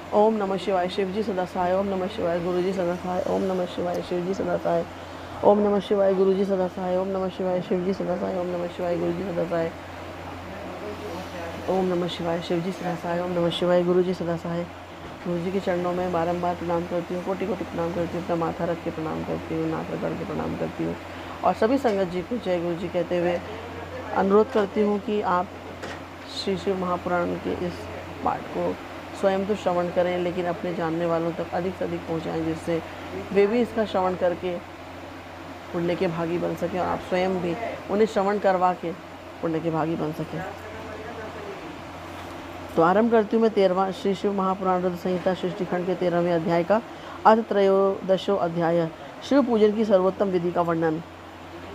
ओम नमः शिवाय शिवजी सदा सहाय। ओम नमः शिवाय गुरुजी सदा सहाय। ओम नमः शिवाय शिवजी सदा सहाय। ओम नमः शिवाय गुरुजी सदा सहाय। ओम नमः शिवाय शिवजी सदा सहाय। ओम नमः शिवाय गुरुजी सदा सहाय। ओम नमः शिवाय शिवजी सदा सहाय। ओम नमः शिवाय गुरुजी सदा सहाय। गुरु जी के चरणों में बारंबार प्रणाम करती हूँ, कोटि कोटि प्रणाम करती हूँ, अपना माथा रख के प्रणाम करती हूँ, नाक रगड़ के प्रणाम करती हूँ और सभी संगत जी को जय गुरु जी कहते हुए अनुरोध करती हूँ कि आप श्री शिव महापुराण के इस पाठ को स्वयं तो श्रवण करें, लेकिन अपने जानने वालों तक अधिक से अधिक पहुँचाएँ, जिससे वे भी इसका श्रवण करके पुण्य के भागी बन सकें और आप स्वयं भी उन्हें श्रवण करवा के पुण्य के भागी बन सकें। तो आरंभ करती हूँ मैं 13वां श्री शिव महापुराण रुद्र संहिता सृष्टिखंड के 13वें अध्याय का अथ त्रयोदशो अध्याय, शिव पूजन की सर्वोत्तम विधि का वर्णन।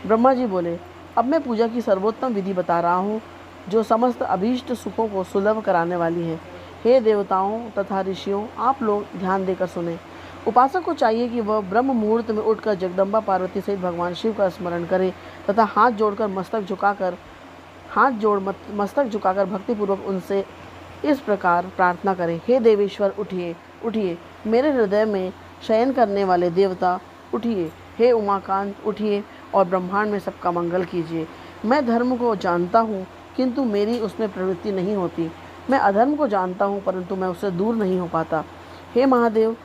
ब्रह्मा जी बोले, अब मैं पूजा की सर्वोत्तम विधि बता रहा हूँ, जो समस्त अभीष्ट सुखों को सुलभ कराने वाली है। हे देवताओं तथा ऋषियों, आप लोग ध्यान देकर सुने। उपासक को चाहिए कि वह ब्रह्म मुहूर्त में उठकर जगदम्बा पार्वती सहित भगवान शिव का स्मरण करे तथा मस्तक झुकाकर भक्तिपूर्वक उनसे इस प्रकार प्रार्थना करें, हे देवेश्वर उठिए उठिए, मेरे हृदय में शयन करने वाले देवता उठिए, हे उमाकांत उठिए और ब्रह्मांड में सबका मंगल कीजिए। मैं धर्म को जानता हूँ किंतु मेरी उसमें प्रवृत्ति नहीं होती। मैं अधर्म को जानता हूँ परंतु मैं उससे दूर नहीं हो पाता। हे महादेव,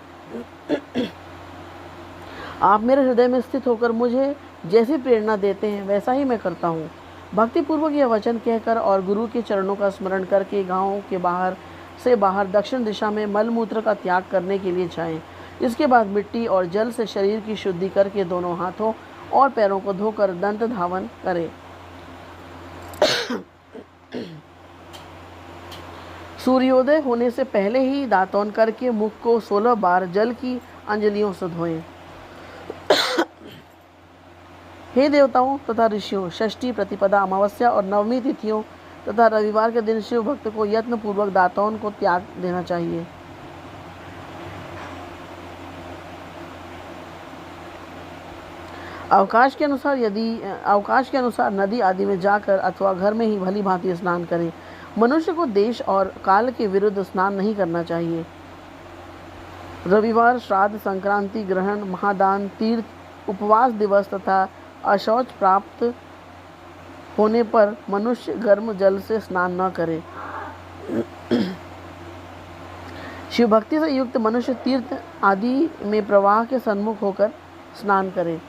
आप मेरे हृदय में स्थित होकर मुझे जैसी प्रेरणा देते हैं वैसा ही मैं करता हूँ। भक्तिपूर्वक यह वचन कहकर और गुरु के चरणों का स्मरण करके गांव के बाहर दक्षिण दिशा में मलमूत्र का त्याग करने के लिए जाएं। इसके बाद मिट्टी और जल से शरीर की शुद्धि करके दोनों हाथों और पैरों को धोकर दंत धावन करें। सूर्योदय होने से पहले ही दातौन करके मुख को 16 बार जल की अंजलियों से धोएं। हे देवताओं तथा ऋषियों, षष्ठी, प्रतिपदा, अमावस्या और नवमी तिथियों तथा रविवार के दिन शिव भक्त को यत्न पूर्वक दातौन को त्याग देना चाहिए। अवकाश के अनुसार नदी आदि में जाकर अथवा घर में ही भली भांति स्नान करें। मनुष्य को देश और काल के विरुद्ध स्नान नहीं करना चाहिए। रविवार, श्राद्ध, संक्रांति, ग्रहण, महादान, तीर्थ, उपवास दिवस तथा अशौच प्राप्त होने पर मनुष्य गर्म जल से स्नान न करे। शिव भक्ति से युक्त मनुष्य तीर्थ आदि में प्रवाह के सन्मुख होकर स्नान करे।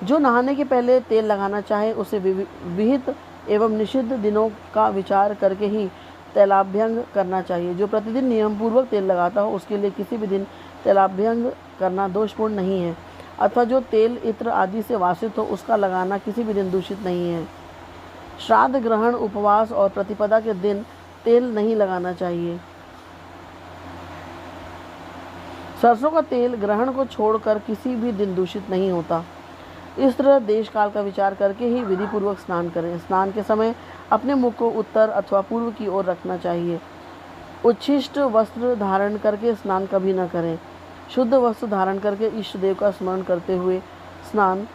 जो नहाने के पहले तेल लगाना चाहे उसे विहित एवं निषिद्ध दिनों का विचार करके ही तैलाभ्यंग करना चाहिए। जो प्रतिदिन नियम पूर्वक तेल लगाता हो उसके लिए किसी भी दिन तैलाभ्यंग करना दोषपूर्ण नहीं है, अथवा जो तेल इत्र आदि से वासित हो उसका लगाना किसी भी दिन दूषित नहीं है। श्राद्ध, ग्रहण, उपवास और प्रतिपदा के दिन तेल नहीं लगाना चाहिए। सरसों का तेल ग्रहण को छोड़कर किसी भी दिन दूषित नहीं होता। इस तरह देश काल का विचार करके ही विधि पूर्वक स्नान करें। स्नान के समय अपने मुख को उत्तर अथवा पूर्व की ओर रखना चाहिए। उच्छिष्ट वस्त्र धारण करके स्नान कभी न करें। शुद्ध वस्त्र धारण करके इष्ट देव का स्मरण करते हुए स्नान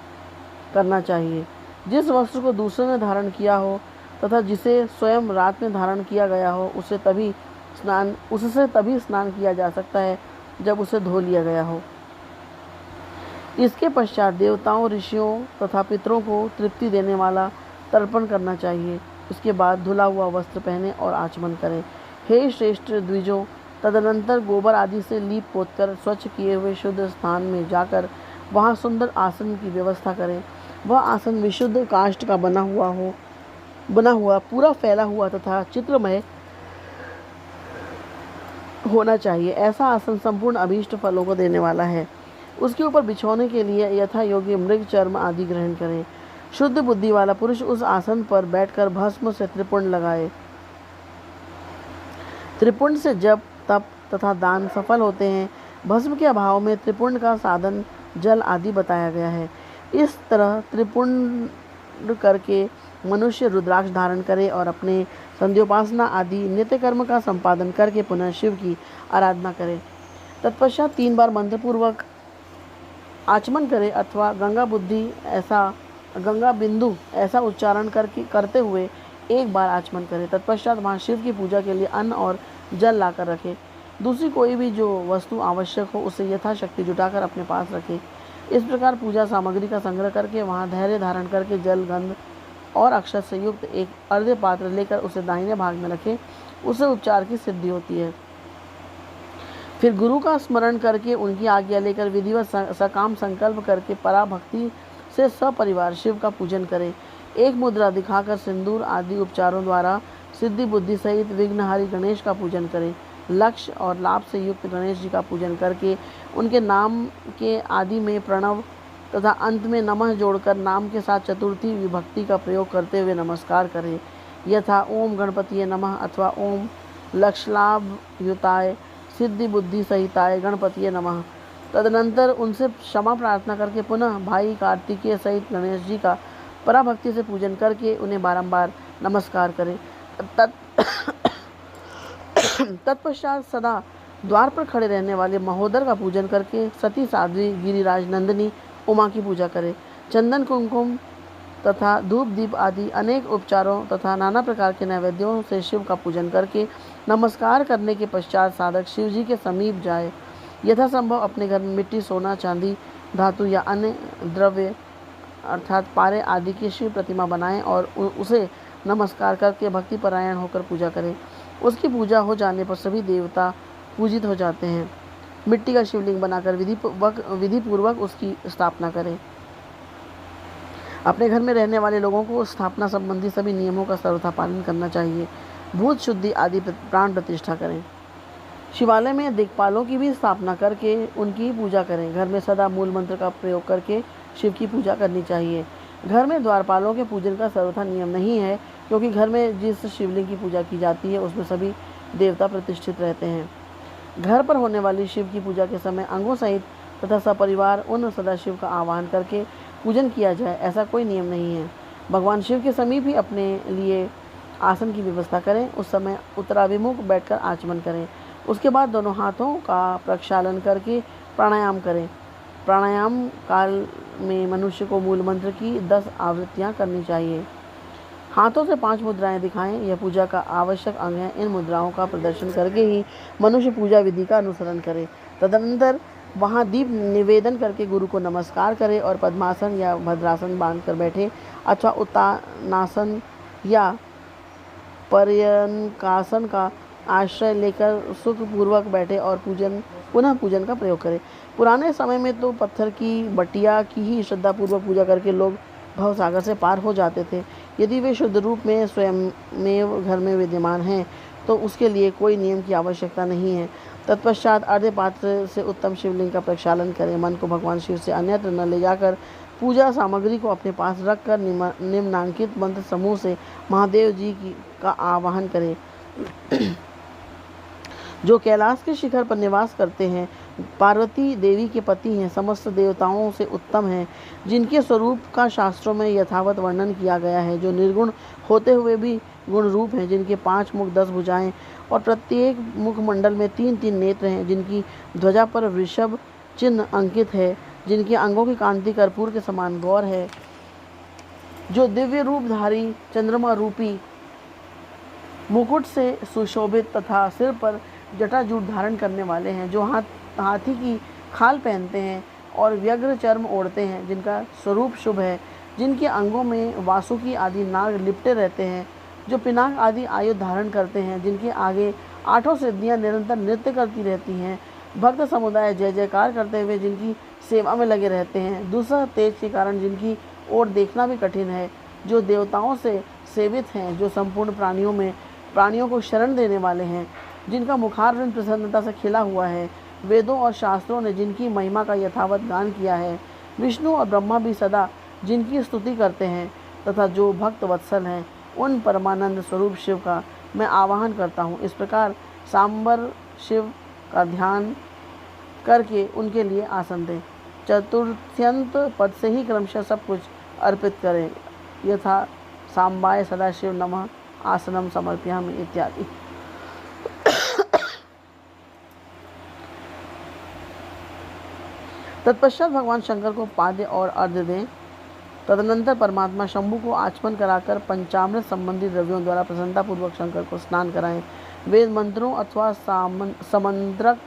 करना चाहिए। जिस वस्त्र को दूसरे ने धारण किया हो तथा जिसे स्वयं रात में धारण किया गया हो उससे तभी स्नान किया जा सकता है जब उसे धो लिया गया हो। इसके पश्चात देवताओं, ऋषियों तथा पितरों को तृप्ति देने वाला तर्पण करना चाहिए। इसके बाद धुला हुआ वस्त्र पहने और आचमन करें। हे श्रेष्ठ द्विजों, तदनंतर गोबर आदि से लीप पोतकर स्वच्छ किए हुए शुद्ध स्थान में जाकर वहाँ सुंदर आसन की व्यवस्था करें। वह आसन विशुद्ध काष्ठ का बना हुआ पूरा फैला हुआ तथा चित्रमय होना चाहिए। ऐसा आसन संपूर्ण अभीष्ट फलों को देने वाला है। उसके ऊपर बिछोने के लिए यथा योग्य मृग चर्म आदि ग्रहण करें। शुद्ध बुद्धि वाला पुरुष उस आसन पर बैठकर भस्म से त्रिपुंड लगाए। त्रिपुंड से जप, तप तथा दान सफल होते हैं। भस्म के अभाव में त्रिपुंड का साधन जल आदि बताया गया है। इस तरह त्रिपुंड करके मनुष्य रुद्राक्ष धारण करे और अपने संध्योपासना आदि नित्य कर्म का संपादन करके पुनः शिव की आराधना करे। तत्पश्चात 3 बार मंत्रपूर्वक आचमन करे अथवा गंगा बिंदु ऐसा उच्चारण करते हुए 1 बार आचमन करे। तत्पश्चात वहाँ शिव की पूजा के लिए अन्न और जल लाकर रखे। दूसरी कोई भी जो वस्तु आवश्यक हो उसे यथाशक्ति जुटाकर अपने पास रखें। इस प्रकार पूजा सामग्री का संग्रह करके वहाँ धैर्य धारण करके जल, गंध और अक्षत से युक्त एक अर्धे पात्र लेकर उसे दाहिने भाग में रखें। उससे उपचार की सिद्धि होती है। फिर गुरु का स्मरण करके उनकी आज्ञा लेकर विधिवत सकाम संकल्प करके पराभक्ति से सपरिवार शिव का पूजन करें। एक मुद्रा दिखाकर सिंदूर आदि उपचारों द्वारा सिद्धि बुद्धि सहित विघ्नहारी गणेश का पूजन करें। लक्ष्य और लाभ से युक्त गणेश जी का पूजन करके उनके नाम के आदि में प्रणव तथा अंत में नमः जोड़कर नाम के साथ चतुर्थी विभक्ति का प्रयोग करते हुए नमस्कार करें। यथा ओम गणपतिये नमः अथवा ओम लक्ष्यलाभ युताय सिद्धि बुद्धि सहिताय गणपतिये नमः। तदनंतर उनसे क्षमा प्रार्थना करके पुनः भाई कार्तिकेय सहित गणेश जी का पराभक्ति से पूजन करके उन्हें बारंबार नमस्कार करें। तत्पश्चात सदा द्वार पर खड़े रहने वाले महोदर का पूजन करके सती साध्वी गिरिराज नंदिनी उमा की पूजा करें। चंदन कुमकुम तथा धूप दीप आदि अनेक उपचारों तथा नाना प्रकार के नैवेद्यों से शिव का पूजन करके नमस्कार करने के पश्चात साधक शिव जी के समीप जाए। यथासंभव अपने घर में मिट्टी, सोना, चांदी, धातु या अन्य द्रव्य अर्थात पारे आदि की शिव प्रतिमा बनाएं और उसे नमस्कार करके भक्ति परायण होकर पूजा करें। उसकी पूजा हो जाने पर सभी देवता पूजित हो जाते हैं। मिट्टी का शिवलिंग बनाकर विधि पूर्वक उसकी स्थापना करें। अपने घर में रहने वाले लोगों को स्थापना संबंधी सभी नियमों का सर्वथा पालन करना चाहिए। भूत शुद्धि आदि प्राण प्रतिष्ठा करें। शिवालय में दिक्पालों की भी स्थापना करके उनकी पूजा करें। घर में सदा मूल मंत्र का प्रयोग करके शिव की पूजा करनी चाहिए। घर में द्वारपालों के पूजन का सर्वथा नियम नहीं है, क्योंकि घर में जिस शिवलिंग की पूजा की जाती है उसमें सभी देवता प्रतिष्ठित रहते हैं। घर पर होने वाली शिव की पूजा के समय अंगों सहित तथा सपरिवार उन सदाशिव का आह्वान करके पूजन किया जाए, ऐसा कोई नियम नहीं है। भगवान शिव के समीप ही अपने लिए आसन की व्यवस्था करें। उस समय उत्तराभिमुख बैठकर आचमन करें। उसके बाद दोनों हाथों का प्रक्षालन करके प्राणायाम करें। प्राणायाम काल में मनुष्य को मूल मंत्र की 10 आवृत्तियाँ करनी चाहिए। हाथों से 5 मुद्राएं दिखाएं। यह पूजा का आवश्यक अंग है। इन मुद्राओं का प्रदर्शन करके ही मनुष्य पूजा विधि का अनुसरण करे। तदनंतर वहाँ दीप निवेदन करके गुरु को नमस्कार करे और पद्मासन या भद्रासन बांधकर बैठे अथवा उत्तानासन या पर्यंकासन का आश्रय लेकर सुखपूर्वक बैठे और पुनः पूजन का प्रयोग करें। पुराने समय में तो पत्थर की बटिया की ही श्रद्धापूर्वक पूजा करके लोग भवसागर से पार हो जाते थे। यदि वे शुद्ध रूप में स्वयं में घर में विद्यमान हैं तो उसके लिए कोई नियम की आवश्यकता नहीं है। तत्पश्चात अर्धे पात्र से उत्तम शिवलिंग का प्रक्षालन करें। मन को भगवान शिव से अन्यत्र न ले जाकर पूजा सामग्री को अपने पास रखकर निम्नांकित मंत्र समूह से महादेव जी का आवाहन करें, जो कैलाश के शिखर पर निवास करते हैं, पार्वती देवी के पति हैं, समस्त देवताओं से उत्तम हैं, जिनके स्वरूप का शास्त्रों में यथावत वर्णन किया गया है, जो निर्गुण होते हुए भी गुण रूप हैं, जिनके 5 मुख 10 भुजाएं और प्रत्येक मुखमंडल में 3-3 नेत्र हैं, जिनकी ध्वजा पर वृषभ चिन्ह अंकित है, जिनके अंगों की कांति कर्पूर के समान गौर है, जो दिव्य रूपधारी चंद्रमा रूपी मुकुट से सुशोभित तथा सिर पर जटाजूट धारण करने वाले हैं, जो हाथी की खाल पहनते हैं और व्यग्र चर्म ओढ़ते हैं, जिनका स्वरूप शुभ है, जिनके अंगों में वासुकी आदि नाग लिपटे रहते हैं, जो पिनाक आदि आयुध धारण करते हैं, जिनके आगे 8 सिद्धियां निरंतर नृत्य करती रहती हैं, भक्त समुदाय जय जयकार करते हुए जिनकी सेवा में लगे रहते हैं, दूसरा तेज के कारण जिनकी ओर देखना भी कठिन है, जो देवताओं से सेवित हैं, जो संपूर्ण प्राणियों को शरण देने वाले हैं, जिनका मुखारविंद प्रसन्नता से खिला हुआ है, वेदों और शास्त्रों ने जिनकी महिमा का यथावत गान किया है, विष्णु और ब्रह्मा भी सदा जिनकी स्तुति करते हैं, तथा जो भक्त वत्सल हैं, उन परमानंद स्वरूप शिव का मैं आवाहन करता हूँ। इस प्रकार सांबर शिव का ध्यान करके उनके लिए आसन दें। चतुर्थ्यंत पद से ही क्रमशः सब कुछ अर्पित करें, यथा सांबाय सदाशिव नमः आसनम समर्पयामि इत्यादि। तत्पश्चात भगवान शंकर को पाद्य और अर्घ्य दें। तदनंतर परमात्मा शंभु को आचमन कराकर पंचामृत संबंधी द्रव्यों द्वारा प्रसन्नतापूर्वक शंकर को स्नान कराएं। वेद मंत्रों अथवा समंत्रक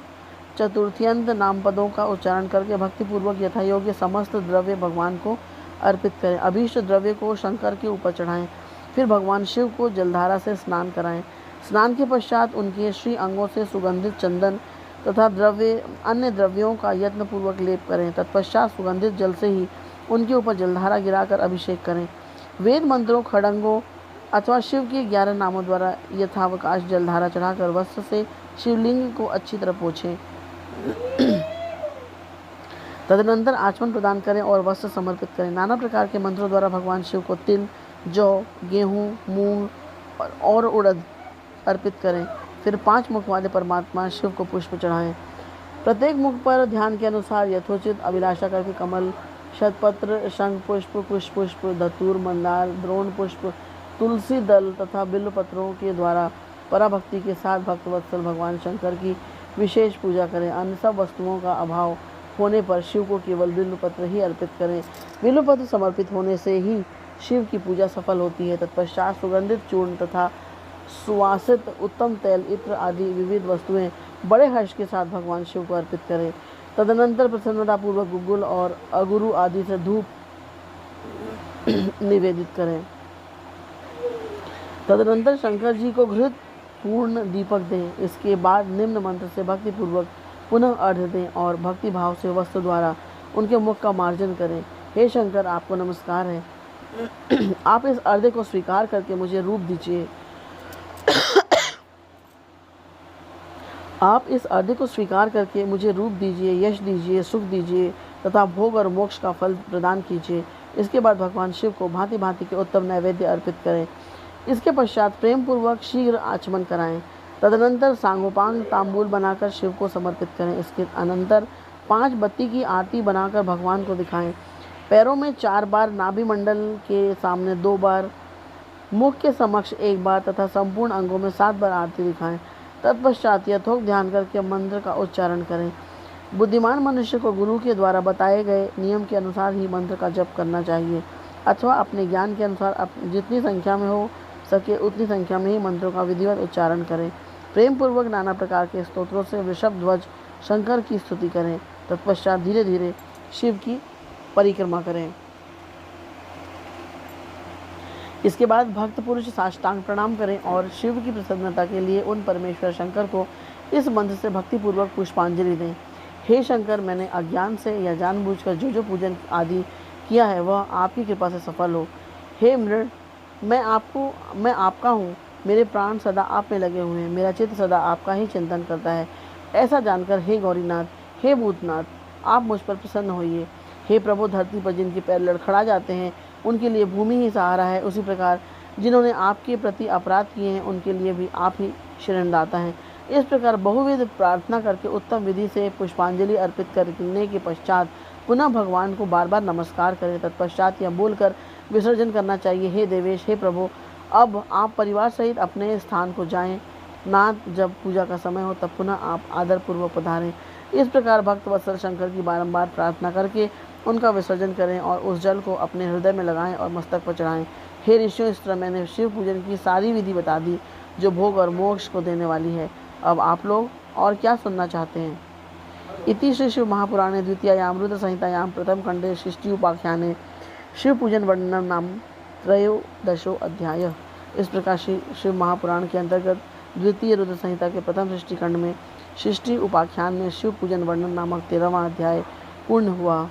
चतुर्थ्यंत नाम पदों का उच्चारण करके भक्तिपूर्वक यथायोग्य समस्त द्रव्य भगवान को अर्पित करें। अभीष्ट द्रव्य को शंकर के ऊपर चढ़ाएं। फिर भगवान शिव को जलधारा से स्नान कराएं। स्नान के पश्चात उनके श्री अंगों से सुगंधित चंदन तथा अन्य द्रव्यों का यत्नपूर्वक लेप करें। तत्पश्चात सुगंधित जल से ही उनके ऊपर जलधारा गिराकर अभिषेक करें। वेद मंत्रों, खड़ंगों अथवा शिव के 11 नामों द्वारा यथावकाश जलधारा चढ़ाकर वस्त्र से शिवलिंग को अच्छी तरह पोंछें। तदनंतर आचमन प्रदान करें और वस्त्र समर्पित करें। नाना प्रकार के मंत्रों द्वारा भगवान शिव को तिल, जौ, गेहूँ, मूंग और उड़द अर्पित करें। फिर 5 मुख वाले परमात्मा शिव को पुष्प चढ़ाएं। प्रत्येक मुख पर ध्यान के अनुसार यथोचित अभिलाषा करके कमल, शतपत्र, शंख पुष्प, कुश पुष्प, धतूर, मंदार, द्रोण पुष्प, तुलसी दल तथा बिल्व पत्रों के द्वारा पराभक्ति के साथ भक्तवत्सल भगवान शंकर की विशेष पूजा करें। अन्य सब वस्तुओं का अभाव होने पर शिव को केवल बिल्व पत्र ही अर्पित करें। बिल्व पत्र समर्पित होने से ही शिव की पूजा सफल होती है। तत्पश्चात सुगंधित चूर्ण तथा सुवासित उत्तम तेल, इत्र आदि विविध वस्तुएं बड़े हर्ष के साथ भगवान शिव को अर्पित करें। तदनंतर प्रसन्नतापूर्वक गुग्गुल और अगुरु आदि से धूप निवेदित करें। तदनंतर शंकर जी को घृत पूर्ण दीपक दें। इसके बाद निम्न मंत्र से भक्तिपूर्वक पुनः अर्घ्य दें और भक्ति भाव से वस्त्र द्वारा उनके मुख का मार्जन करें। हे शंकर, आपको नमस्कार है। आप इस अर्घ्य को स्वीकार करके मुझे रूप दीजिए। आप इस अर्घ्य को स्वीकार करके मुझे रूप दीजिए, यश दीजिए, सुख दीजिए तथा भोग और मोक्ष का फल प्रदान कीजिए। इसके बाद भगवान शिव को भांति भांति के उत्तम नैवेद्य अर्पित करें। इसके पश्चात प्रेम पूर्वक शीघ्र आचमन कराएं। तदनंतर सांगोपांग तांबूल बनाकर शिव को समर्पित करें। इसके अनंतर 5 बत्ती की आरती बनाकर भगवान को दिखाएं। पैरों में 4 बार, नाभि मंडल के सामने 2 बार, मुख के समक्ष 1 बार तथा संपूर्ण अंगों में 7 बार आरती दिखाएं। तत्पश्चात यथोक्त ध्यान करके मंत्र का उच्चारण करें। बुद्धिमान मनुष्य को गुरु के द्वारा बताए गए नियम के अनुसार ही मंत्र का जप करना चाहिए अथवा अपने ज्ञान के अनुसार जितनी संख्या में हो सके उतनी संख्या में ही मंत्रों का विधिवत उच्चारण करें। प्रेम पूर्वक नाना प्रकार के स्तोत्रों से वृषभ ध्वज शंकर की स्तुति करें। तत्पश्चात धीरे धीरे शिव की परिक्रमा करें। इसके बाद भक्त पुरुष साष्टांग प्रणाम करें और शिव की प्रसन्नता के लिए उन परमेश्वर शंकर को इस मंत्र से भक्तिपूर्वक पुष्पांजलि दें। हे शंकर, मैंने अज्ञान से या जानबूझकर जो पूजन आदि किया है वह आपकी कृपा से सफल हो। हे मृड, मैं आपका हूँ। मेरे प्राण सदा आप में लगे हुए हैं। मेरा चित्त सदा आपका ही चिंतन करता है। ऐसा जानकर हे गौरीनाथ, हे भूतनाथ, आप मुझ पर प्रसन्न होइए। हे प्रभु, धरती पर जिनके पैर लड़खड़ा जाते हैं उनके लिए भूमि ही सहारा है, उसी प्रकार जिन्होंने आपके प्रति अपराध किए हैं उनके लिए भी आप ही शरणदाता हैं। इस प्रकार बहुविध प्रार्थना करके उत्तम विधि से पुष्पांजलि अर्पित करने के पश्चात पुनः भगवान को बार बार नमस्कार करें। तत्पश्चात यह बोलकर विसर्जन करना चाहिए, हे देवेश, हे प्रभु, अब आप परिवार सहित अपने स्थान को जाएं। नाथ, जब पूजा का समय हो तब पुनः आप आदरपूर्वक पधारें। इस प्रकार भक्त वत्सल शंकर की बारंबार प्रार्थना करके उनका विसर्जन करें और उस जल को अपने हृदय में लगाएं और मस्तक पर चढ़ाएं। हे ऋषियों, इस तरह मैंने शिव पूजन की सारी विधि बता दी जो भोग और मोक्ष को देने वाली है। अब आप लोग और क्या सुनना चाहते हैं? इति श्री शिव महापुराणे द्वितीयायाम रुद्र संहितायाम प्रथम खंडे सृष्टि उपाख्याने शिव पूजन वर्णनम नाम 13 अध्याय। इस प्रकार शिव महापुराण के अंतर्गत द्वितीय रुद्र संहिता के प्रथम सृष्टि खंड में सृष्टि उपाख्यान में शिव पूजन वर्णन नामक 13वां अध्याय पूर्ण हुआ।